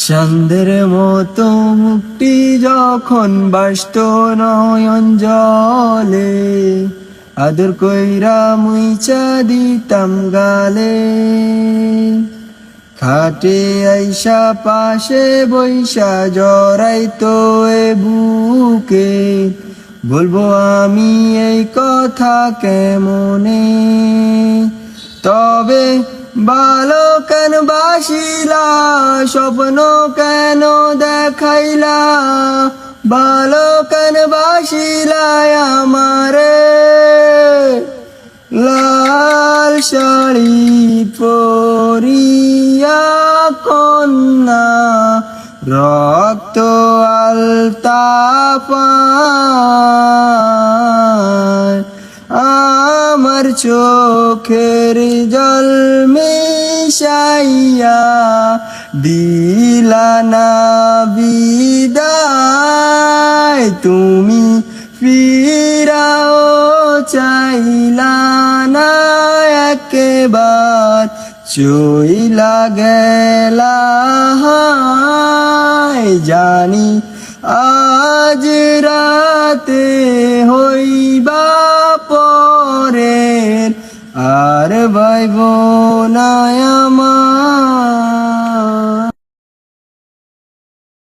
চাঁদের মতো মুক্তি যখন বাসত নয়ন জলে, আদর কইরা মুইচা দিতাম গালে। খাটে আইসা পাশে বৈশা জড়াইতো এ বুকে, বলবো আমি এই কথা কেমনে। তবে ভালো কেন বাসিলা, স্বপ্ন কেন দেখাইলা, ভালো কেন বাসিলা আমারে। লাল শাড়ি পরিয়া কন্যা, রক্ত আলতা পায়, আমার চোখের জল মিশাইয়া দিলা না বিদায়। তুমি ফিরাও চাইলা না একেবার, চইলা গেলা হায়। জানি আজ রাতে হইবা পরের, আর বাইব না